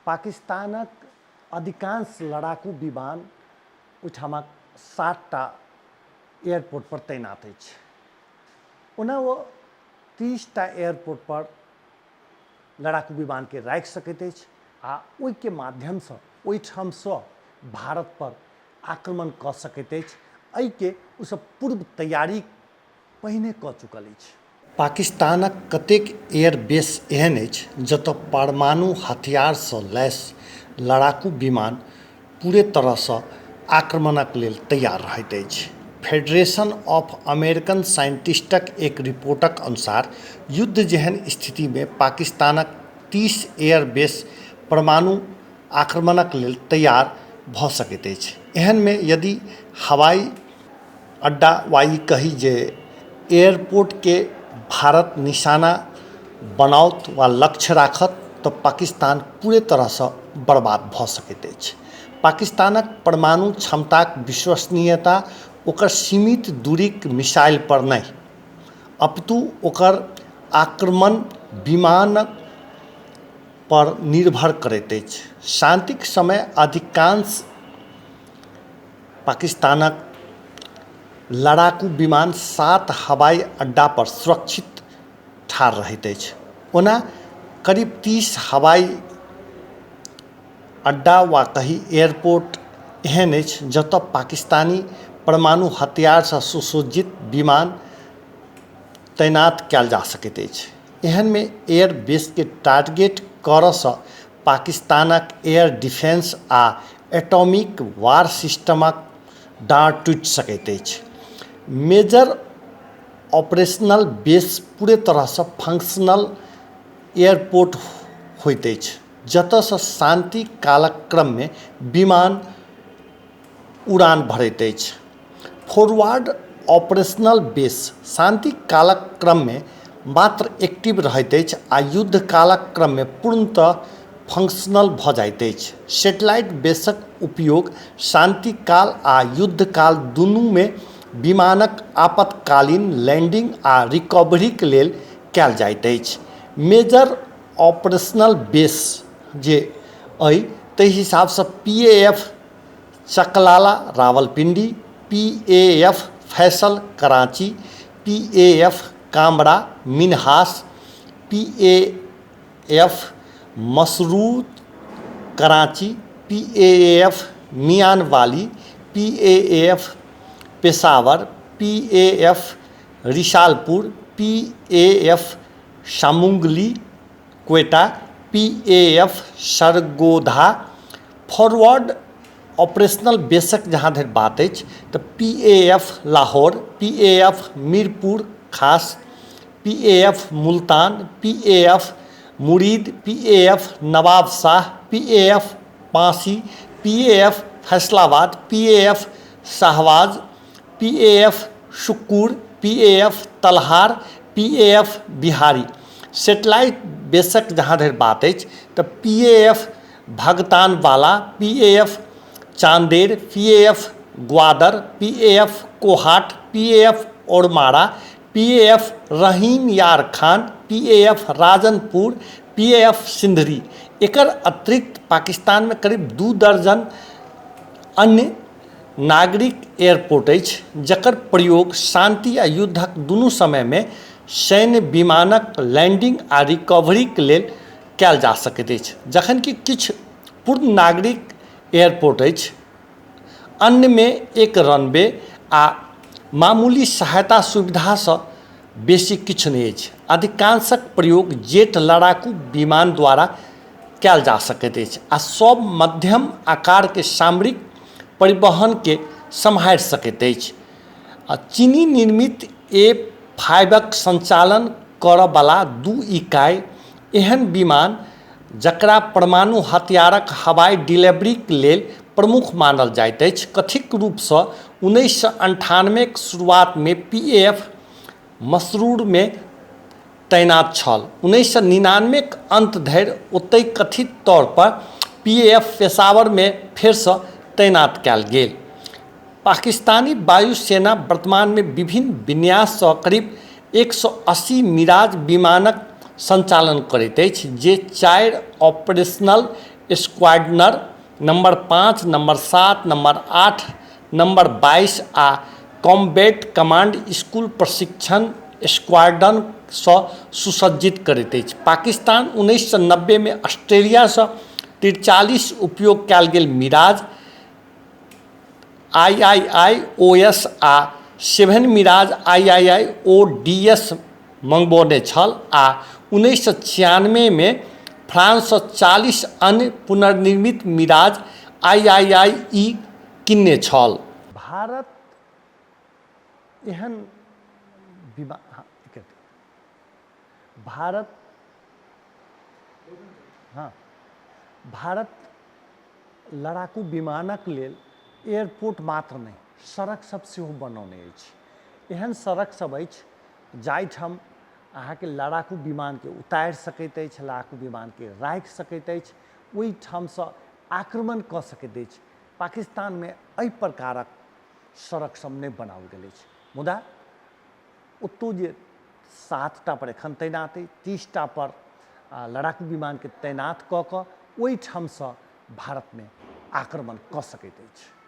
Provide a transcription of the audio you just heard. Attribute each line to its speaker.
Speaker 1: पाकिस्तानक अधिकांश लड़ाकू विमान ओहिठामक 7टा एयरपोर्ट पर तैनात अछि। ओना ओ 30टा एयरपोर्ट पर लड़ाकू विमान के राखि सकैत अछि आ ओहिके माध्यमसँ ओहिठामसँ भारत पर आक्रमण कऽ सकैत अछि। एहिके ओसभ पूर्व तैयारी पहिने कऽ चुकल अछि। पाकिस्तानक कतेक एयरबेस एहन अछि जतऽ परमाणु हथियारसँ लैस लड़ाकू विमान पूरे तरहसँ आक्रमणक लेल तैयार रहैत अछि। फेडरेशन ऑफ अमेरिकन साइंटिस्टक एक रिपोर्टक अनुसार युद्ध जेहन स्थितिमे पाकिस्तानक 30 एयरबेस परमाणु आक्रमणक लेल तैयार भऽ सकैत अछि। एहनमे यदि हवाई अड्डा वा ई कही जे एयरपोर्ट के भारत निशाना बनाओत वा लक्ष्य राखत तऽ पाकिस्तान पूरे तरहसँ बर्बाद भऽ सकैत अछि। पाकिस्तानक परमाणु क्षमताक विश्वसनीयता ओकर सीमित दूरीक मिसाइल पर नहि अपितु ओकर आक्रमण विमान पर निर्भर करैत अछि। शांतिक समय अधिकांश पाकिस्तानक लड़ाकू विमान 7 हवाई अड्डा पर सुरक्षित ठाढ़ रहैत अछि। ओना करीब 30 हवाई अड्डा वा कही एयरपोर्ट एहन अछि जतऽ पाकिस्तानी परमाणु हथियारसँ सुसज्जित विमान तैनात कयल जा सकैत अछि। एहनमे एयरबेस के टारगेट करऽसँ पाकिस्तानक एयर डिफेंस आ एटॉमिक वार सिस्टमक डाँर टूटि सकैत अछि। मेजर ऑपरेशनल बेस पूरे तरहसँ फंक्शनल एयरपोर्ट होइत अछि जतऽसँ शांति कालक क्रममे विमान उड़ान भरैत अछि। फॉरवर्ड ऑपरेशनल बेस शांति कालक क्रममे मात्र एक्टिव रहैत अछि आ युद्ध कालक क्रममे पूर्णतः फंक्शनल भऽ जाइत अछि। सैटेलाइट बेसक उपयोग शांति काल आ युद्ध काल दुनूमे विमानक आपातकालीन लैंडिंग आ रिकवरीक लेल कयल जाइत अछि। मेजर ऑपरेशनल बेस जे अइ ताहि हिसाबसँ PAF Chaklala Rawalpindi, PAF Faisal Karachi, PAF Kamra Minhas, PAF Masroor Karachi, PAF Mianwali, PAF Peshawar, PAF Risalpur, PAF Samungli Quetta, PAF Sargodha. Forward operational बेसक जहाँ धरि बात अछि तऽ PAF Lahore, PAF Mirpur Khas, PAF Multan, PAF Murid, PAF Nawab Shah, PAF पांसी, PAF Faisalabad, PAF Shahbaz, PAF Sukkur, PAF Talhar, PAF बिहारी। सैटेलाइट बेसक जहाँ धरि बात अछि तऽ PAF भगतानवाला, PAF चांदेर, PAF Gwadar, PAF Kohat, PAF Ormara, PAF रहीम यार खान, PAF राजनपुर, PAF सिंधरी। एकर अतिरिक्त पाकिस्तान में करीब 2 दर्जन अन्य नागरिक एयरपोर्ट अछि जकर प्रयोग शांति आ युद्धक दुनू समयमे सैन्य विमानक लैंडिंग आ रिकवरीक लेल कयल जा सकैत अछि, जखन कि किछु पूर्ण नागरिक एयरपोर्ट अछि। अन्यमे एक रनवे आ मामूली सहायता सुविधासँ बेसी किछु नहि अछि। अधिकांशक प्रयोग जेट लड़ाकू विमान द्वारा कयल जा सकैत अछि आ सब मध्यम आकारके सामरिक परिवहनके सम्हारि सकैत अछि। चीनी निर्मित A5क संचालन करऽबला 2 इकाई एहन विमान जकरा परमाणु हथियारक हवाई डिलीवरीक लेल प्रमुख मानल जाइत अछि, कथित रूपसँ 1998के शुरुआतमे PAF मसरूरमे तैनात छल। 1999के अंत धरि ओतहि कथित तौर पर PAF पेशावरमे फेरसँ तैनात कयल गेल। पाकिस्तानी वायुसेना वर्तमानमे विभिन्न विन्याससँ करीब 180 मिराज विमानक संचालन करैत अछि जे 4 ऑपरेशनल
Speaker 2: स्क्वाड्रनर नंबर 5, नंबर 7, नंबर 8, नंबर 22 आ कॉम्बैट कमांड स्कूल प्रशिक्षण स्क्वाड्रन सँ सुसज्जित करैत अछि। पाकिस्तान 1990 में ऑस्ट्रेलिया सँ 43 उपयोग कयल गेल मिराज IIIOS आ 7 मिराज IIIODS मंगबौने छल आ 1996 में फ्रांस सँ 40 अन्य पुनर्निर्मित मिराज IIIE किनने छल।
Speaker 1: भारत एहन विमान, हाँ भारत, हाँ भारत लड़ाकू विमानक लेल एयरपोर्ट मात्र नहीं सड़क सब सेहो बनौने अछि। एहन सड़क सब अछि जाहिठाम अहाँके लड़ाकू विमान के उतारि सकैत अछि, लड़ाकू विमान के राखि सकैत अछि, ओहिठाम सँ आक्रमण कऽ सकैत अछि। पाकिस्तान में एहि प्रकारक सड़क सब नहीं बनाओल गेल अछि, मुदा ओतौ जे 7टा पर एखन तैनात अइ, 30टा पर लड़ाकू विमान के तैनात कऽ कऽ ओहिठाम सँ भारत में आक्रमण कऽ सकैत अछि।